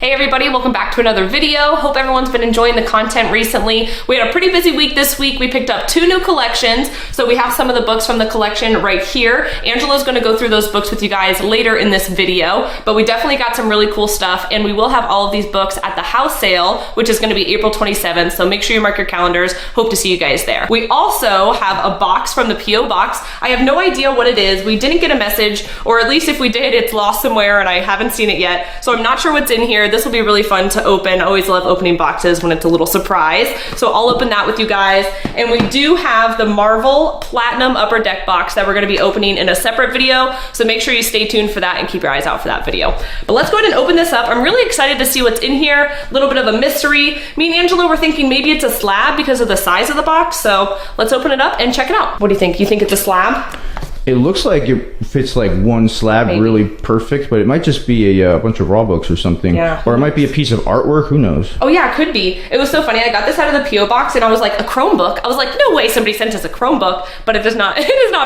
Hey everybody, welcome back to another video. Hope everyone's been enjoying the content recently. We had a pretty busy week this week. We picked up 2 new collections. So we have some of the books from the collection right here. Angela's gonna go through those books with you guys later in this video, but we definitely got some really cool stuff, and we will have all of these books at the house sale, which is gonna be April 27th. So make sure you mark your calendars. Hope to see you guys there. We also have a box from the P.O. box. I have no idea what it is. We didn't get a message, or at least if we did, it's lost somewhere and I haven't seen it yet. So I'm not sure what's in here. This will be really fun to open. I always love opening boxes when it's a little surprise. So I'll open that with you guys. And we do have the Marvel Platinum Upper Deck box that we're gonna be opening in a separate video. So make sure you stay tuned for that and keep your eyes out for that video. But let's go ahead and open this up. I'm really excited to see what's in here. A little bit of a mystery. Me and Angela were thinking maybe it's a slab because of the size of the box. So let's open it up and check it out. What do you think? You think it's a slab? It looks like it fits like one slab really perfect, but it might just be a bunch of raw books or something. Yeah. Or it might be a piece of artwork, who knows? Oh yeah, it could be. It was so funny. I got this out of the P.O. box and I was like, a Chromebook? I was like, no way somebody sent us a Chromebook, but it does not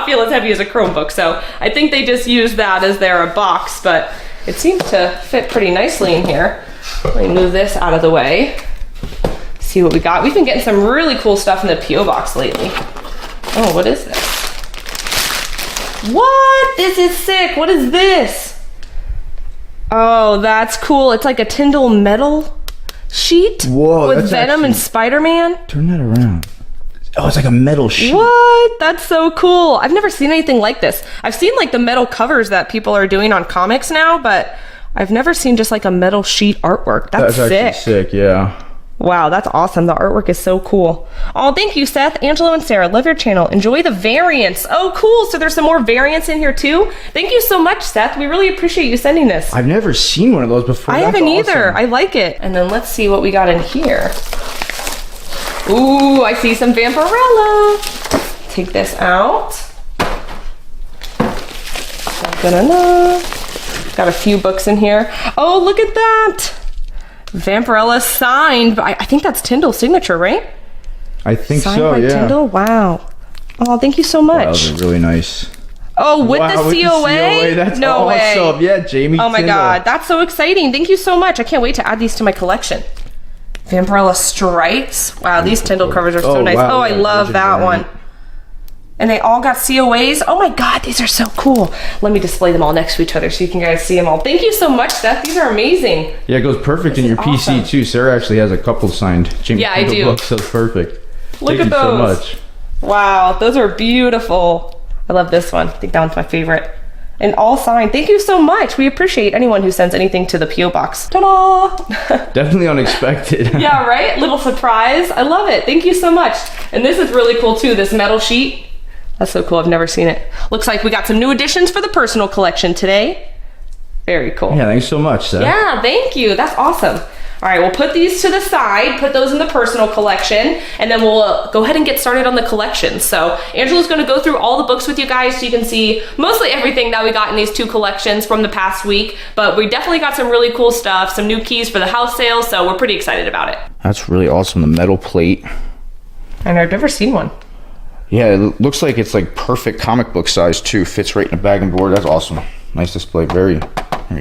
feel as heavy as a Chromebook. So I think they just used that as their box, but it seems to fit pretty nicely in here. Let me move this out of the way. See what we got. We've been getting some really cool stuff in the P.O. box lately. Oh, what is this? What? This is sick. What is this? Oh, that's cool. It's like a Tyndall metal sheet. Whoa, with Venom and Spider-Man. Turn that around. Oh, it's like a metal sheet. What? That's so cool. I've never seen anything like this. I've seen like the metal covers that people are doing on comics now, but I've never seen just like a metal sheet artwork. That's sick. Actually sick, yeah. Wow, that's awesome. The artwork is so cool. Oh, thank you, Seth, Angelo, and Sarah. Love your channel. Enjoy the variants. Oh, cool. So there's some more variants in here too. Thank you so much, Seth. We really appreciate you sending this. I've never seen one of those before. I haven't either. I like it. And then let's see what we got in here. Ooh, I see some Vampirella. Take this out. Good enough. Got a few books in here. Oh, look at that. Vampirella signed, but I think that's Tyndall's signature, right? I think signed so, by yeah. Tyndall? Wow. Oh, thank you so much. Wow, those are really nice. Oh, with the COA? That's no awesome. way. Yeah, Jamie Oh my Tyndall. God, that's so exciting. Thank you so much. I can't wait to add these to my collection. Vampirella Stripes. Wow, these Tyndall covers are so nice. Wow, oh, I love that one. And they all got COAs. Oh my God, these are so cool. Let me display them all next to each other so you can guys see them all. Thank you so much, Seth. These are amazing. Yeah, it goes perfect in your PC too. Sarah actually has a couple signed Jamie Tyndall books, so it's perfect. Look at those. Thank you so much. Wow, those are beautiful. I love this one. I think that one's my favorite. And all signed. Thank you so much. We appreciate anyone who sends anything to the P.O. box. Ta-da! Definitely unexpected. Yeah, right? Little surprise. I love it. Thank you so much. And this is really cool too, this metal sheet. That's so cool. I've never seen it. Looks like we got some new additions for the personal collection today. Very cool. Yeah, thanks so much, Seth. Yeah, thank you. That's awesome. All right, we'll put these to the side, put those in the personal collection, and then we'll go ahead and get started on the collection. So Angela's going to go through all the books with you guys so you can see mostly everything that we got in these 2 collections from the past week, but we definitely got some really cool stuff, some new keys for the house sale, so we're pretty excited about it. That's really awesome, the metal plate. And I've never seen one. Yeah, it looks like it's like perfect comic book size too. Fits right in a bag and board. That's awesome. Nice display. Very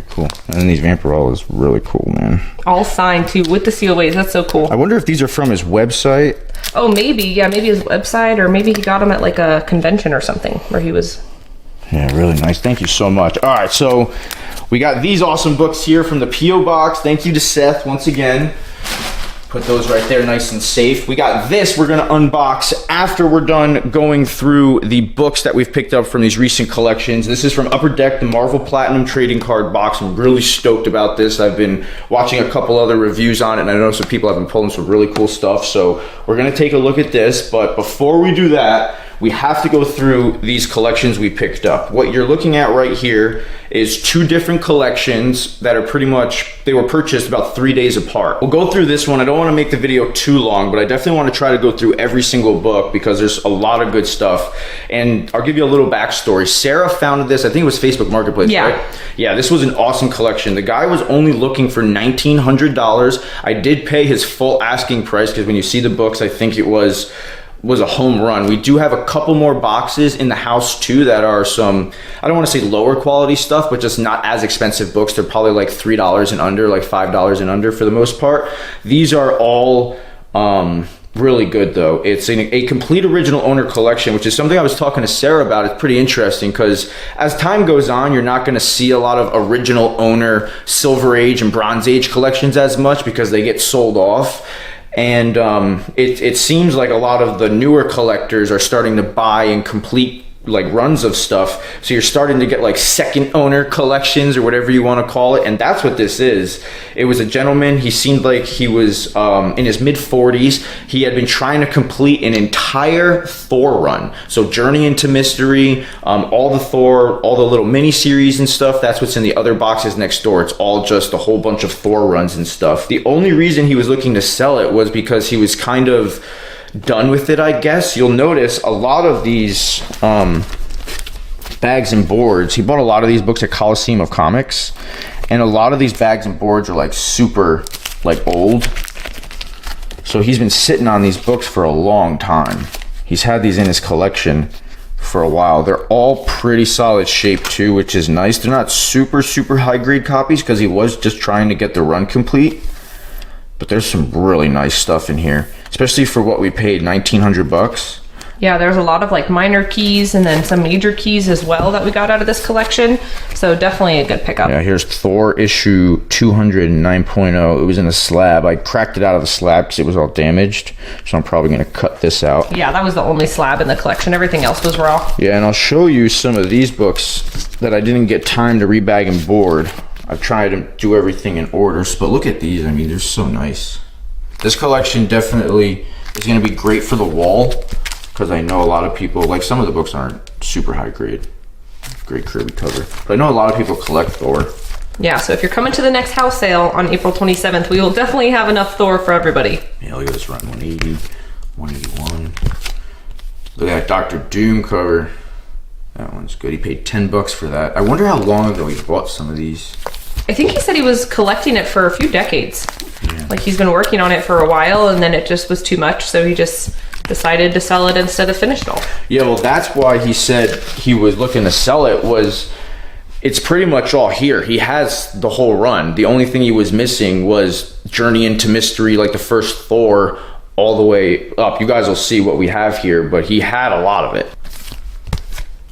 cool. And then these Vampirella is really cool, man. All signed too with the COAs. That's so cool. I wonder if these are from his website. Oh, maybe. Yeah, maybe his website, or maybe he got them at like a convention or something where he was. Yeah, really nice. Thank you so much. All right, so we got these awesome books here from the P.O. box. Thank you to Seth once again. Put those right there nice and safe. We got this we're gonna unbox after we're done going through the books that we've picked up from these recent collections. This is from Upper Deck, the Marvel Platinum Trading Card Box. I'm really stoked about this. I've been watching a couple other reviews on it, and I know some people have been pulling some really cool stuff. So we're gonna take a look at this, but before we do that, we have to go through these collections we picked up. What you're looking at right here is 2 different collections that are pretty much, they were purchased about 3 days apart. We'll go through this one. I don't want to make the video too long, but I definitely want to try to go through every single book because there's a lot of good stuff. And I'll give you a little backstory. Sarah founded this, I think it was Facebook Marketplace, right? Yeah, this was an awesome collection. The guy was only looking for $1,900. I did pay his full asking price because when you see the books, I think it was was a home run. We do have a couple more boxes in the house too that are some, I don't want to say lower quality stuff, but just not as expensive books. They're probably like $3 and under, like $5 and under for the most part. These are all really good though. It's a complete original owner collection, which is something I was talking to Sarah about. It's pretty interesting because as time goes on, you're not going to see a lot of original owner Silver Age and Bronze Age collections as much because they get sold off. And it seems like a lot of the newer collectors are starting to buy in complete like runs of stuff, so you're starting to get like second owner collections or whatever you want to call it, and that's what this is. It was a gentleman, he seemed like he was in his mid-40s. He had been trying to complete an entire Thor run, so Journey into Mystery, all the Thor, all the little mini series and stuff. That's what's in the other boxes next door. It's all just a whole bunch of Thor runs and stuff. The only reason he was looking to sell it was because he was kind of done with it, I guess. You'll notice a lot of these bags and boards, he bought a lot of these books at Coliseum of Comics, and a lot of these bags and boards are like super like old, so he's been sitting on these books for a long time. He's had these in his collection for a while. They're all pretty solid shape too, which is nice. They're not super high grade copies because he was just trying to get the run complete, but there's some really nice stuff in here, especially for what we paid, $1,900. Yeah, there's a lot of like minor keys and then some major keys as well that we got out of this collection. So definitely a good pickup. Yeah, here's Thor issue 209.0. It was in a slab. I cracked it out of the slab because it was all damaged. So I'm probably going to cut this out. Yeah, that was the only slab in the collection. Everything else was raw. Yeah, and I'll show you some of these books that I didn't get time to rebag and board. I've tried to do everything in order, but look at these. I mean, they're so nice. This collection definitely is going to be great for the wall because I know a lot of people, like some of the books aren't super high grade. Great Kirby cover. But I know a lot of people collect Thor. Yeah, so if you're coming to the next house sale on April 27th, we will definitely have enough Thor for everybody. Yeah, look at this run, 180, 181. Look at that Dr. Doom cover. That one's good. He paid $10 for that. I wonder how long ago he bought some of these. I think he said he was collecting it for a few decades. Yeah. Like he's been working on it for a while and then it just was too much, so he just decided to sell it instead of finish it all. Yeah, well, that's why he said he was looking to sell it. Was it's pretty much all here. He has the whole run. The only thing he was missing was Journey into Mystery, like the first Thor, all the way up. You guys will see what we have here, but he had a lot of it.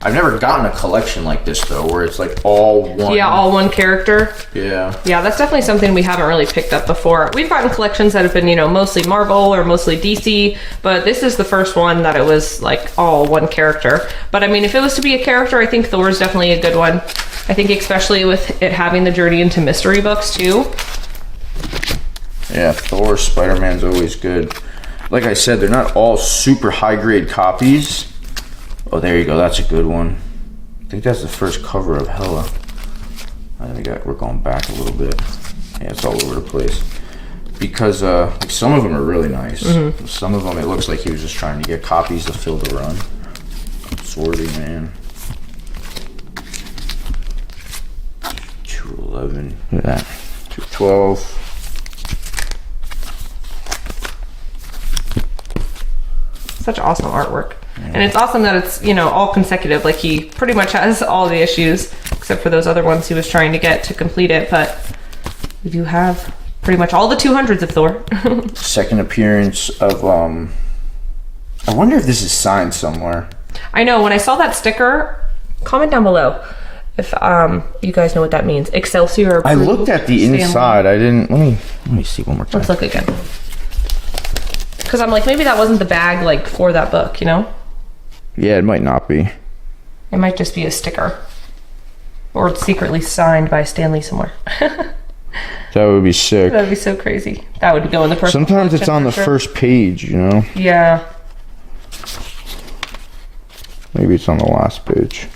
I've never gotten a collection like this though, where it's like all one. Yeah, all one character. Yeah. Yeah, that's definitely something we haven't really picked up before. We've gotten collections that have been, you know, mostly Marvel or mostly DC, but this is the first one that it was like all one character. But I mean, if it was to be a character, I think Thor is definitely a good one. I think especially with it having the Journey into Mystery books too. Yeah, Thor, Spider-Man's always good. Like I said, they're not all super high grade copies. Oh, there you go. That's a good one. I think that's the first cover of Hella. I think we're going back a little bit. Yeah, it's all over the place. Because like some of them are really nice. Mm-hmm. Some of them, it looks like he was just trying to get copies to fill the run. Swordy, man. 211. Look at that. 212. Such awesome artwork. And it's awesome that it's, you know, all consecutive. Like he pretty much has all the issues except for those other ones he was trying to get to complete it. But we do have pretty much all the 200s of Thor. Second appearance of, I wonder if this is signed somewhere. I know, when I saw that sticker, comment down below if you guys know what that means. Excelsior approved. I looked at the inside. I didn't, let me see one more time. Let's look again. Because I'm like, maybe that wasn't the bag like for that book, you know? Yeah, it might not be. It might just be a sticker. Or it's secretly signed by Stanley somewhere. That would be sick. That would be so crazy. That would go in the personal Sometimes it's on the first page, you know? Yeah. Maybe it's on the last page.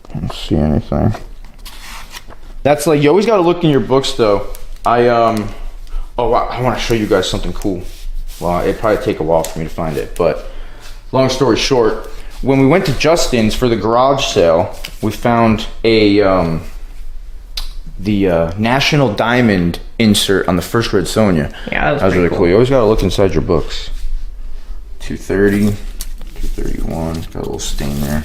I don't see anything. That's like, you always got to look in your books though. I want to show you guys something cool. Well, it'd probably take a while for me to find it, but long story short, when we went to Justin's for the garage sale, we found a the National Diamond insert on the first Red Sonja. Yeah, that was really cool. You always gotta look inside your books. 230, 231, got a little stain there.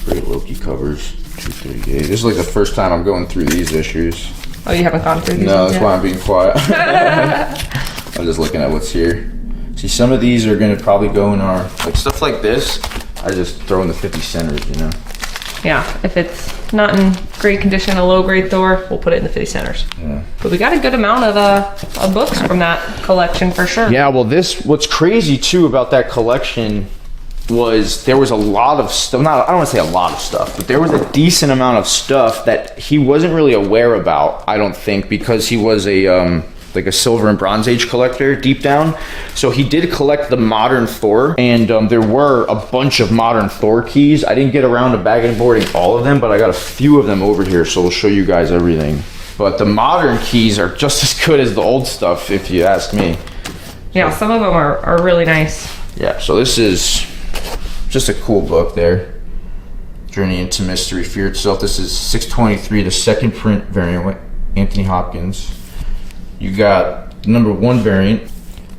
Great Loki covers. 238. This is like the first time I'm going through these issues. Oh, you haven't gone through these? No, that's why I'm being quiet. I'm just looking at what's here. See, some of these are gonna probably go in our, like stuff like this, I just throw in the 50 centers, you know? Yeah, if it's not in great condition, a low grade Thor, we'll put it in the 50 centers. Yeah. But we got a good amount of books from that collection for sure. Yeah, well what's crazy too about that collection was there was a lot of stuff, I don't want to say a lot of stuff, but there was a decent amount of stuff that he wasn't really aware about, I don't think, because he was a like a Silver and Bronze Age collector deep down. So he did collect the modern Thor, and there were a bunch of modern Thor keys. I didn't get around to bagging and boarding all of them, but I got a few of them over here, so we'll show you guys everything. But the modern keys are just as good as the old stuff, if you ask me. Yeah, some of them are really nice. Yeah, so this is just a cool book there. Journey into Mystery, Fear Itself. This is 623, the second print variant with Anthony Hopkins. You got the #1 variant,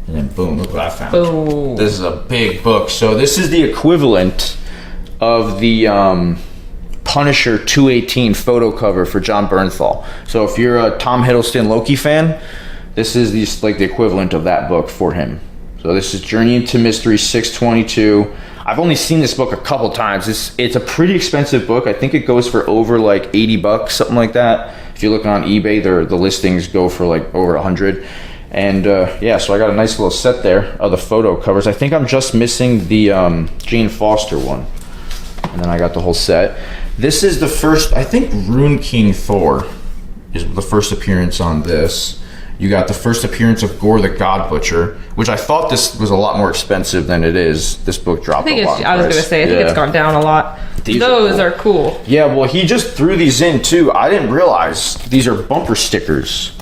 and then boom, look what I found. Boom. This is a big book. So this is the equivalent of the Punisher 218 photo cover for John Bernthal. So if you're a Tom Hiddleston Loki fan, this is like the equivalent of that book for him. So this is Journey into Mystery 622. I've only seen this book a couple times. It's a pretty expensive book. I think it goes for over like 80 bucks, something like that. If you look on eBay, the listings go for like over 100. And yeah, so I got a nice little set there of the photo covers. I think I'm just missing the Jane Foster one. And then I got the whole set. This is the first, I think Rune King Thor is the first appearance on this. You got the first appearance of Gore the God Butcher, which I thought this was a lot more expensive than it is. This book dropped a lot in price. I was going to say, I think it's gone down a lot. Those are cool. Yeah, well, he just threw these in too. I didn't realize these are bumper stickers.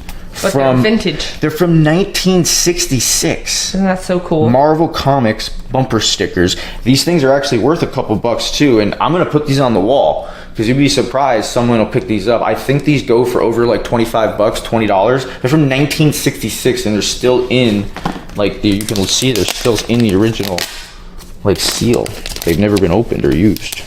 But they're vintage. They're from 1966. Isn't that so cool? Marvel Comics bumper stickers. These things are actually worth a couple bucks too, and I'm gonna put these on the wall because you'd be surprised someone will pick these up. I think these go for over like 25 bucks, $20. They're from 1966 and they're still in, like you can see they're still in the original like seal. They've never been opened or used.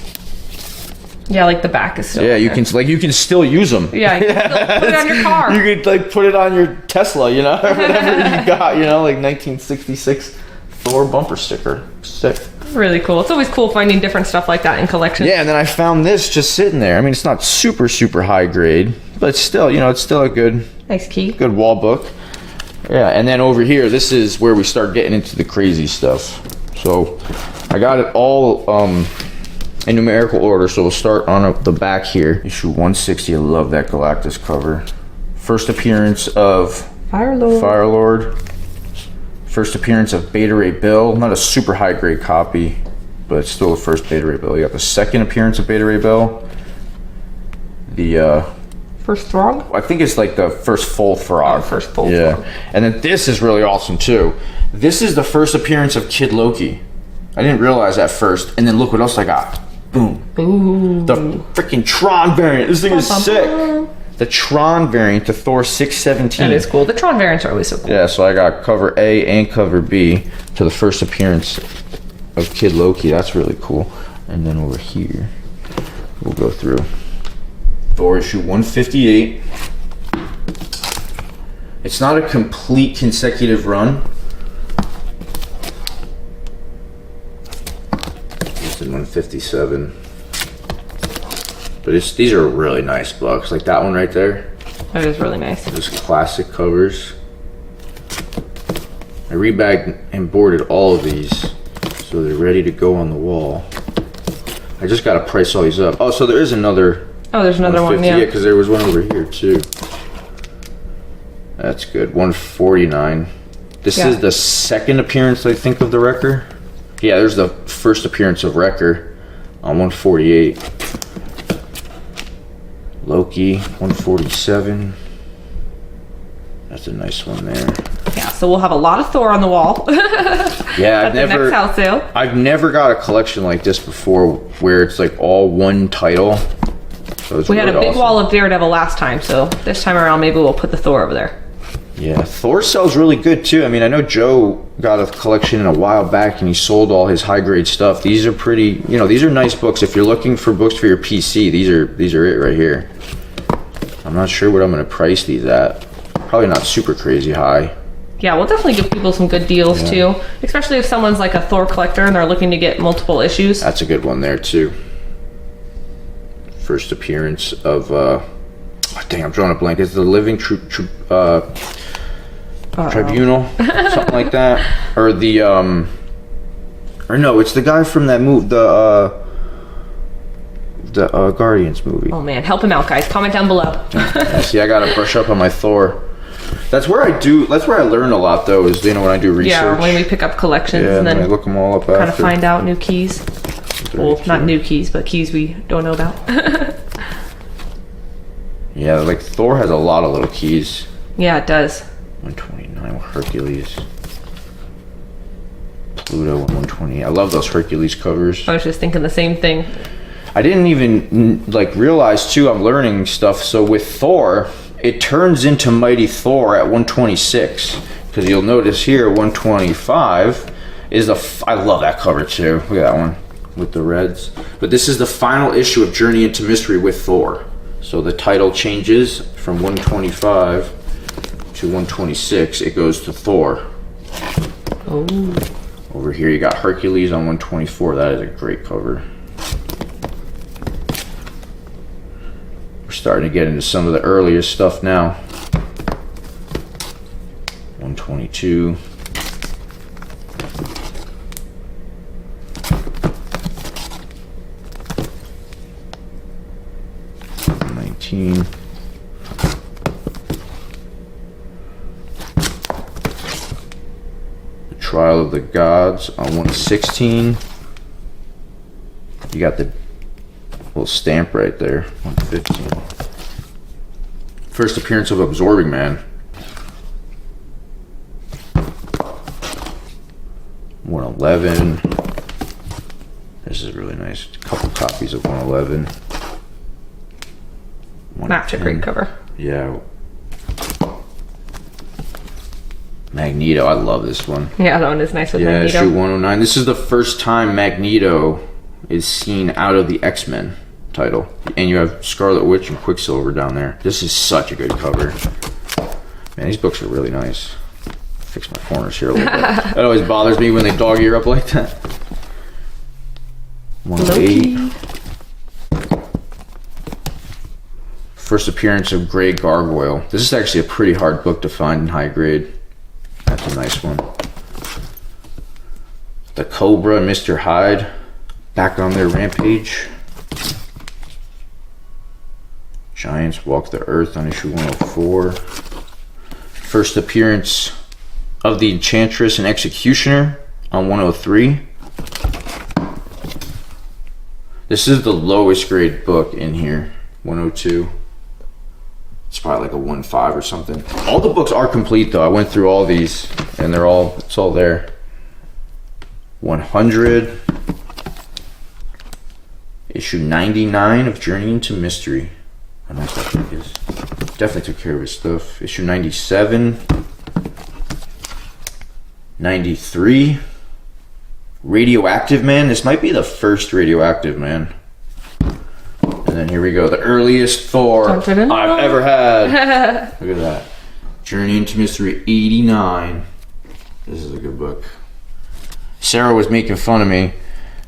Yeah, like the back is still. Yeah, you can still use them. Yeah, you can still put it on your car. You could like put it on your Tesla, you know, whatever you got, you know, like 1966 Thor bumper sticker. Sick. Really cool. It's always cool finding different stuff like that in collections. Yeah, and then I found this just sitting there. I mean, it's not super high grade, but it's still, you know, it's still a good, nice key, good wall book. Yeah, and then over here, this is where we start getting into the crazy stuff. So I got it all in numerical order, so we'll start on the back here. Issue 160. I love that Galactus cover. First appearance of Firelord. First appearance of Beta Ray Bill. Not a super high grade copy, but it's still the first Beta Ray Bill. You got the second appearance of Beta Ray Bill. The first Throg? I think it's like the first full Throg. First full Throg. And then this is really awesome too. This is the first appearance of Kid Loki. I didn't realize that first, and then look what else I got. Boom. Ooh. The freaking Tron variant. This thing is sick. The Tron variant to Thor 617. That is cool. The Tron variants are always so cool. Yeah, so I got cover A and cover B to the first appearance of Kid Loki. That's really cool. And then over here, we'll go through Thor issue 158. It's not a complete consecutive run. It's in 157. But these are really nice books. Like that one right there. That is really nice. Those classic covers. I rebagged and boarded all of these so they're ready to go on the wall. I just gotta price all these up. Oh, so there is another. Oh, there's another one, yeah. Yeah, because there was one over here too. That's good. 149. This is the second appearance, I think, of the Wrecker. Yeah, there's the first appearance of Wrecker on 148. Loki, 147. That's a nice one there. Yeah, so we'll have a lot of Thor on the wall. Yeah, at the next house sale. I've never got a collection like this before where it's like all one title. So we had a big wall of Daredevil last time, so this time around maybe we'll put the Thor over there. Yeah, Thor sells really good too. I mean, I know Joe got a collection a while back and he sold all his high grade stuff. These are pretty, you know, these are nice books. If you're looking for books for your PC, these are it right here. I'm not sure what I'm going to price these at. Probably not super crazy high. Yeah, we'll definitely give people some good deals too, especially if someone's like a Thor collector and they're looking to get multiple issues. That's a good one there too. First appearance of dang, I'm drawing a blank. It's the Living Tribunal, something like that, or the or no, it's the guy from that movie, the Guardians movie. Oh man, help him out, guys. Comment down below. See, I gotta brush up on my Thor. That's where I learn a lot though, is, you know, when I do research. Yeah, when we pick up collections and then I look them all up kind after. of find out new keys. Well, not new keys, but keys we don't know about. Yeah, like Thor has a lot of little keys. Yeah, it does. 129 with Hercules. Pluto 128. I love those Hercules covers. I was just thinking the same thing. I didn't even like realize too, I'm learning stuff. So with Thor, it turns into Mighty Thor at 126, because you'll notice here 125 is I love that cover too. Look at that one with the reds. But this is the final issue of Journey into Mystery with Thor. So the title changes from 125 to 126. It goes to Thor. Oh. Over here you got Hercules on 124. That is a great cover. We're starting to get into some of the earliest stuff now. 122. The Trial of the Gods on 116. You got the little stamp right there. 115. First appearance of Absorbing Man. 111. This is really nice. A couple copies of 111. That's a great cover. Yeah. Magneto, I love this one. Yeah, that one is nice with Magneto. Issue 109. This is the first time Magneto is seen out of the X-Men title. And you have Scarlet Witch and Quicksilver down there. This is such a good cover. Man, these books are really nice. Fix my corners here a little bit. That always bothers me when they dog ear up like that. 108. First appearance of Grey Gargoyle. This is actually a pretty hard book to find in high grade. That's a nice one. The Cobra and Mr. Hyde back on their rampage. Giants Walk the Earth on issue 104. First appearance of the Enchantress and Executioner on 103. This is the lowest grade book in here, 102. It's probably like a 1.5 or something. All the books are complete though. I went through all these and it's all there. 100. Issue 99 of Journey into Mystery. How nice that book is. Definitely took care of his stuff. Issue 97. 93. Radioactive Man. This might be the first Radioactive Man. And then here we go. The earliest Thor I've ever had. Look at that. Journey into Mystery 89. This is a good book. Sarah was making fun of me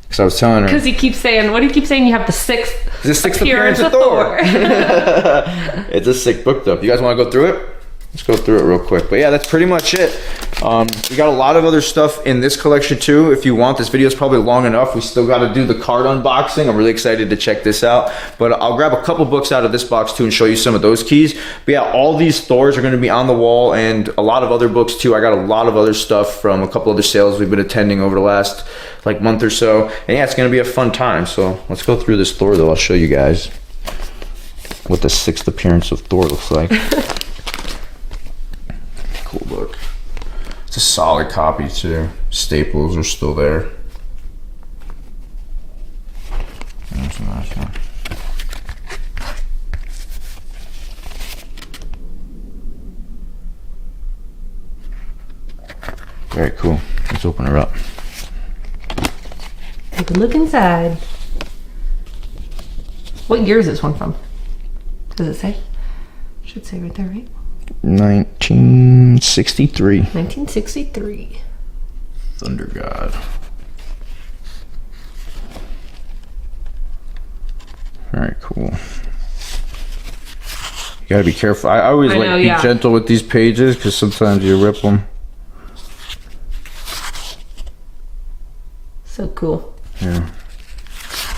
because I was telling her. Because he keeps saying, what do you keep saying? You have the sixth appearance of Thor. It's a sick book though. You guys want to go through it? Let's go through it real quick. But yeah, that's pretty much it. We got a lot of other stuff in this collection too. If you want, this video is probably long enough. We still got to do the card unboxing. I'm really excited to check this out. But I'll grab a couple books out of this box too and show you some of those keys. But yeah, all these Thors are going to be on the wall and a lot of other books too. I got a lot of other stuff from a couple other sales we've been attending over the last like month or so. And yeah, it's going to be a fun time. So let's go through this Thor though. I'll show you guys what the 6th appearance of Thor looks like. Cool book. It's a solid copy too. Staples are still there. That's a nice one. Very cool. Let's open her up. Take a look inside. What year is this one from? Does it say? Should say right there, right? 1963. 1963. Thunder God. Very cool. You gotta be careful. I always be gentle with these pages because sometimes you rip them. So cool. Yeah.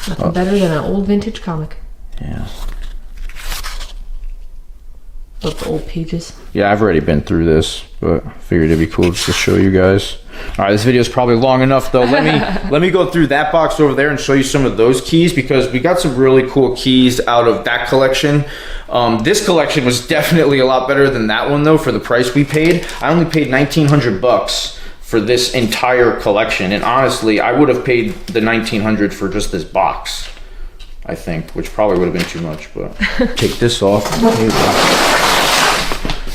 Nothing better than an old vintage comic. Yeah. Love the old pages. Yeah, I've already been through this, but I figured it'd be cool just to show you guys. All right, this video is probably long enough though. Let me go through that box over there and show you some of those keys because we got some really cool keys out of that collection. This collection was definitely a lot better than that one though for the price we paid. I only paid $1,900 for this entire collection, and honestly, I would have paid the $1,900 for just this box, I think, which probably would have been too much, but take this off.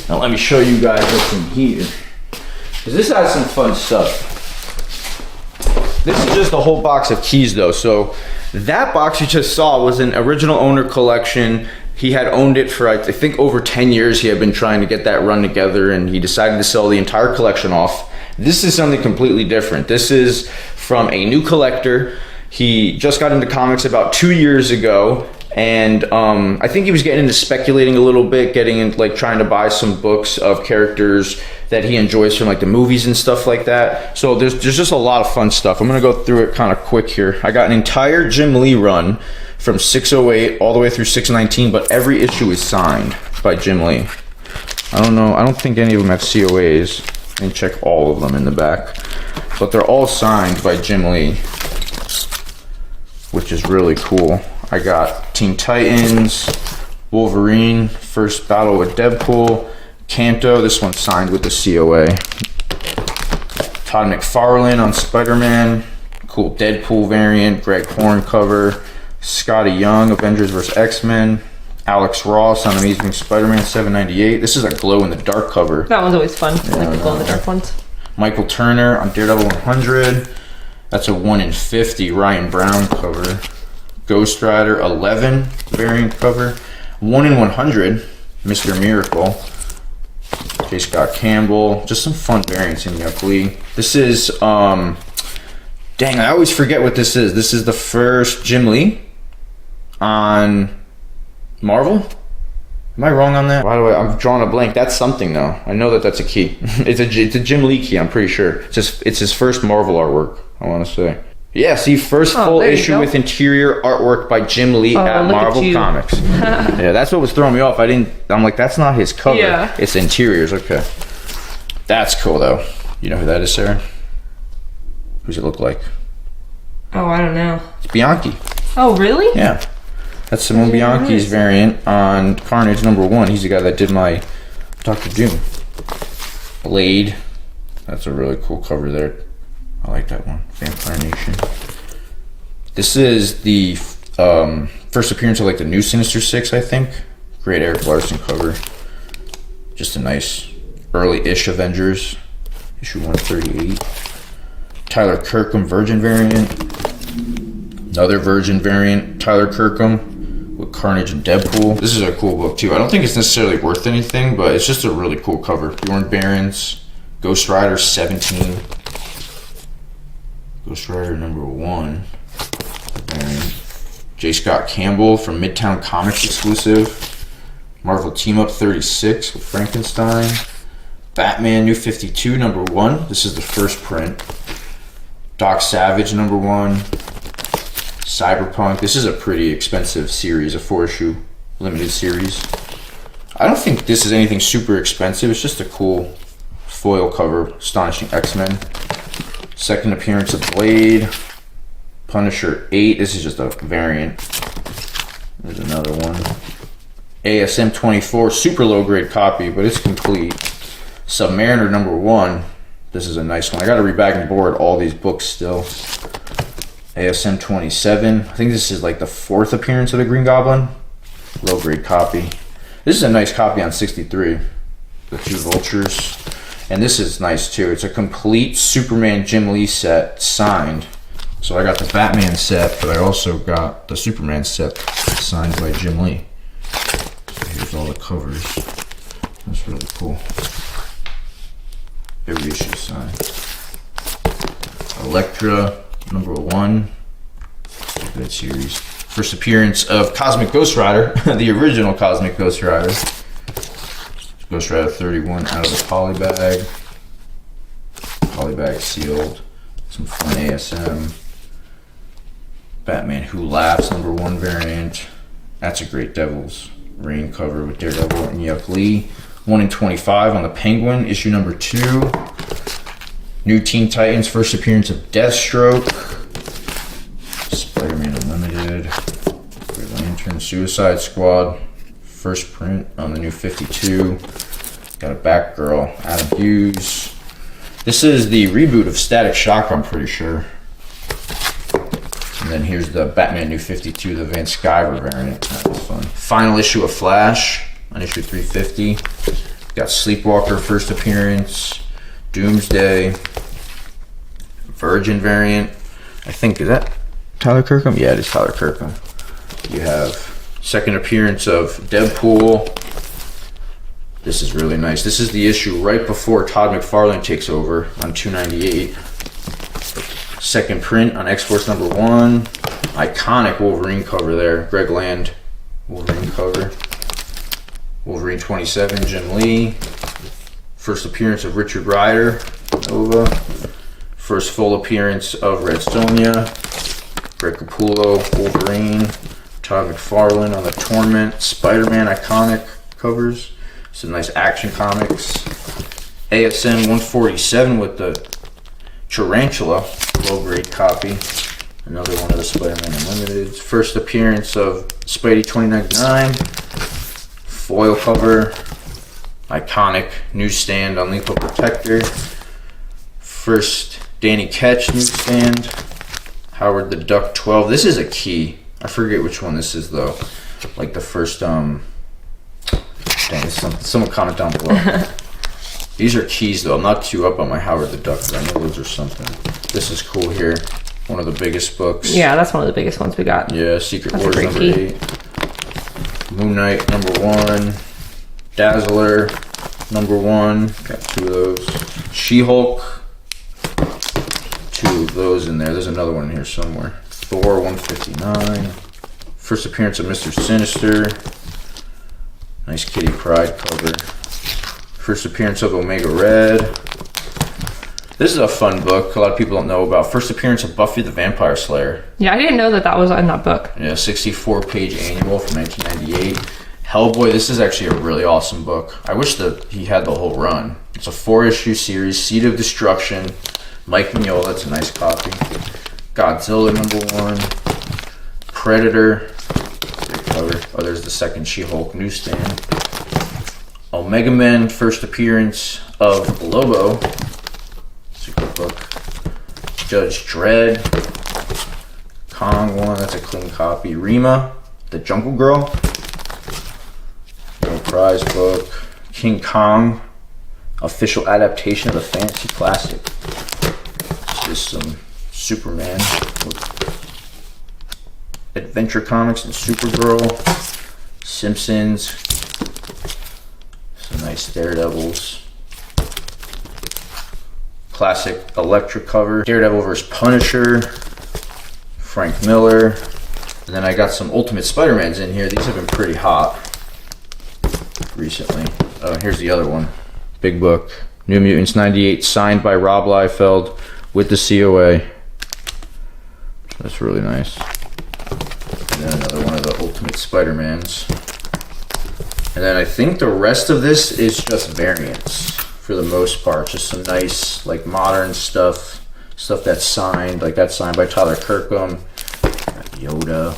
Now let me show you guys what's in here, because this has some fun stuff. This is just a whole box of keys though. So that box you just saw was an original owner collection. He had owned it for, I think, over 10 years. He had been trying to get that run together, and he decided to sell the entire collection off. This is something completely different. This is from a new collector. He just got into comics about 2 years ago, and I think he was getting into speculating a little bit, getting into like trying to buy some books of characters that he enjoys from like the movies and stuff like that. So there's just a lot of fun stuff. I'm gonna go through it kind of quick here. I got an entire Jim Lee run from 608 all the way through 619, but every issue is signed by Jim Lee. I don't think any of them have COAs. And check all of them in the back, but they're all signed by Jim Lee, which is really cool. I got Teen Titans, Wolverine, First Battle with Deadpool, Kanto, this one's signed with the COA. Todd McFarlane on Spider-Man, cool Deadpool variant, Greg Horn cover, Scotty Young, Avengers vs. X-Men, Alex Ross on Amazing Spider-Man 798. This is a glow-in-the-dark cover. That one's always fun. I like the glow-in-the-dark ones. Michael Turner on Daredevil 100. That's a 1 in 50 Ryan Brown cover. Ghost Rider 11 variant cover. 1 in 100 Mr. Miracle. J. Scott Campbell. Just some fun variants in the Lee. This is, dang, I always forget what this is. This is the first Jim Lee on Marvel? Am I wrong on that? I'm drawing a blank. That's something though. I know that that's a key. It's a Jim Lee key, I'm pretty sure. It's his first Marvel artwork, I want to say. Yeah, see, first full issue with interior artwork by Jim Lee at Marvel Comics. Yeah, that's what was throwing me off. I'm like, that's not his cover. Yeah. It's interiors, okay. That's cool though. You know who that is, Sarah? Who's it look like? Oh, I don't know. It's Bianchi. Oh, really? Yeah. That's Simone Bianchi's variant on Carnage #1. He's the guy that did my Dr. Doom. Blade. That's a really cool cover there. I like that one. Vampire Nation. This is the first appearance of like the new Sinister Six, I think. Great Eric Larson cover. Just a nice early-ish Avengers. Issue 138. Tyler Kirkham Virgin variant. Another Virgin variant. Tyler Kirkham with Carnage and Deadpool. This is a cool book too. I don't think it's necessarily worth anything, but it's just a really cool cover. Bjorn Barons, Ghost Rider 17. Ghost Rider #1. And J. Scott Campbell from Midtown Comics exclusive. Marvel Team Up 36 with Frankenstein. Batman New 52 #1. This is the first print. Doc Savage #1. Cyberpunk. This is a pretty expensive series, a 4-issue limited series. I don't think this is anything super expensive. It's just a cool foil cover. Astonishing X-Men. Second appearance of Blade. Punisher 8. This is just a variant. There's another one. ASM 24. Super low grade copy, but it's complete. Submariner #1. This is a nice one. I got to re-bag and board all these books still. ASM 27. I think this is like the 4th appearance of the Green Goblin. Low grade copy. This is a nice copy on 63. The 2 Vultures. And this is nice too. It's a complete Superman Jim Lee set signed. So I got the Batman set, but I also got the Superman set signed by Jim Lee. So here's all the covers. That's really cool. Every issue signed. Elektra, #1. Good series. First appearance of Cosmic Ghost Rider, the original Cosmic Ghost Rider. Ghost Rider 31 out of the poly bag. Poly bag sealed. Some fun ASM. Batman Who Laughs, #1 variant. That's a great Devil's Reign cover with Daredevil and Yuck Lee. 1 in 25 on the Penguin, issue #2. New Teen Titans, first appearance of Deathstroke. Spider-Man Unlimited. Green Lantern, Suicide Squad. First print on the new 52. Got a Batgirl, Adam Hughes. This is the reboot of Static Shock, I'm pretty sure. And then here's the Batman New 52, the Van Sciver variant. That was fun. Final issue of Flash on issue 350. Got Sleepwalker first appearance. Doomsday. Virgin variant. I think, is that Tyler Kirkham? Yeah, it is Tyler Kirkham. You have second appearance of Deadpool. This is really nice. This is the issue right before Todd McFarlane takes over on 298. Second print on X-Force #1. Iconic Wolverine cover there. Greg Land Wolverine cover. Wolverine 27, Jim Lee. First appearance of Richard Rider, Nova. First full appearance of Red Sonja. Greg Capullo, Wolverine. Todd McFarlane on the Torment. Spider-Man iconic covers. Some nice action comics. ASM 147 with the Tarantula, low grade copy. Another one of the Spider-Man Unlimited. First appearance of Spidey 2099. Foil cover. Iconic newsstand on Lethal Protector. First Danny Ketch newsstand. Howard the Duck 12. This is a key. I forget which one this is though. Like the first dang, someone comment down below. These are keys though. I'm not too up on my Howard the Duck, but I know those are something. This is cool here. One of the biggest books. Yeah, that's one of the biggest ones we got. Yeah, Secret Wars #8. Moon Knight #1. Dazzler #1. Got 2 of those. She-Hulk. 2 of those in there. There's another one in here somewhere. Thor 159. First appearance of Mr. Sinister. Nice Kitty Pryde cover. First appearance of Omega Red. This is a fun book. A lot of people don't know about. First appearance of Buffy the Vampire Slayer. Yeah, I didn't know that that was in that book. Yeah, 64-page annual from 1998. Hellboy, this is actually a really awesome book. I wish that he had the whole run. It's a 4-issue series. Seed of Destruction. Mike Mignola, that's a nice copy. Godzilla #1. Predator. Great cover. Oh, there's the second She-Hulk newsstand. Omega Men, first appearance of Lobo. It's a good book. Judge Dredd. Kong 1, that's a clean copy. Rima, the Jungle Girl. No prize book. King Kong, official adaptation of the fantasy classic. Just some Superman with Adventure Comics and Supergirl. Simpsons. Some nice Daredevils. Classic Elektra cover. Daredevil vs. Punisher. Frank Miller. And then I got some Ultimate Spider-Mans in here. These have been pretty hot recently. Oh, here's the other one. Big book. New Mutants 98, signed by Rob Liefeld with the COA. That's really nice. And then another one of the Ultimate Spider-Mans. And then I think the rest of this is just variants for the most part. Just some nice, like, modern stuff. Stuff that's signed. Like, that's signed by Tyler Kirkham. Yoda.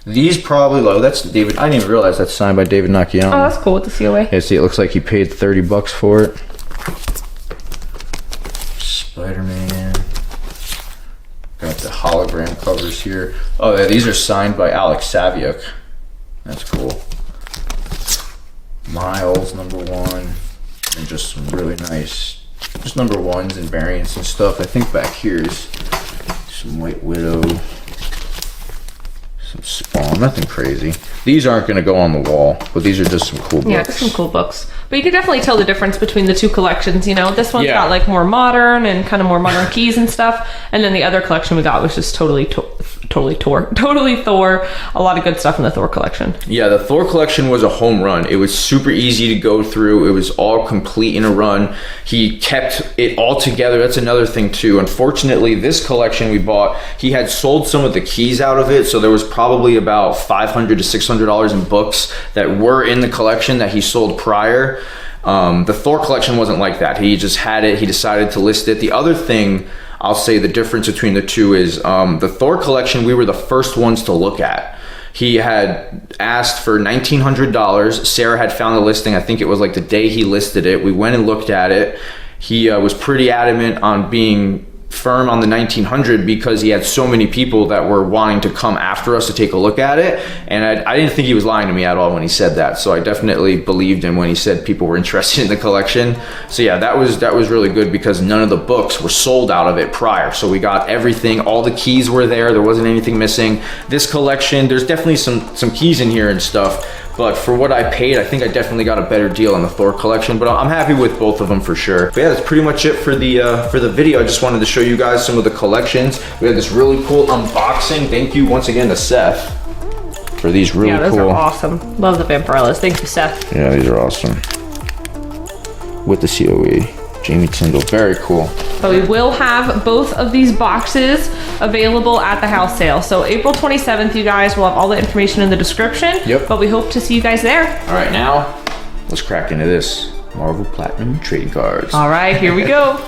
These probably, oh, that's David. I didn't even realize that's signed by David Nakayama. Oh, that's cool with the COA. Yeah, see, it looks like he paid $30 for it. Spider-Man. Got the hologram covers here. Oh, yeah, these are signed by Alex Saviuk. That's cool. Miles #1. And just some really nice, just number ones and variants and stuff. I think back here's some White Widow, some Spawn, nothing crazy. These aren't going to go on the wall, but these are just some cool books. Yeah, just some cool books. But you can definitely tell the difference between the two collections, you know? This one's got like more modern and kind of more modern keys and stuff. And then the other collection we got was just totally Thor. A lot of good stuff in the Thor collection. Yeah, the Thor collection was a home run. It was super easy to go through. It was all complete in a run. He kept it all together. That's another thing too. Unfortunately, this collection we bought, he had sold some of the keys out of it. So there was probably about $500 to $600 in books that were in the collection that he sold prior. The Thor collection wasn't like that. He just had it. He decided to list it. The other thing I'll say the difference between the two is the Thor collection, we were the first ones to look at. He had asked for $1,900. Sarah had found the listing. I think it was like the day he listed it. We went and looked at it. He was pretty adamant on being firm on the 1900 because he had so many people that were wanting to come after us to take a look at it, and I didn't think he was lying to me at all when he said that. So I definitely believed him when he said people were interested in the collection. So yeah, that was really good because none of the books were sold out of it prior. So we got everything. All the keys were there wasn't anything missing. This collection, there's definitely some keys in here and stuff, but for what I paid, I think I definitely got a better deal on the Thor collection, but I'm happy with both of them for sure. But yeah, that's pretty much it for the video. I just wanted to show you guys some of the collections. We had this really cool unboxing. Thank you once again to Seth for these really cool. Yeah, those are awesome. Love the Vampirellas. Thank you, Seth. Yeah, these are awesome. With the COE. Jamie Tyndall, very cool. But we will have both of these boxes available at the house sale. So April 27th, you guys will have all the information in the description. Yep. But we hope to see you guys there. All right, now let's crack into this. Marvel Platinum trading cards. All right, here we go.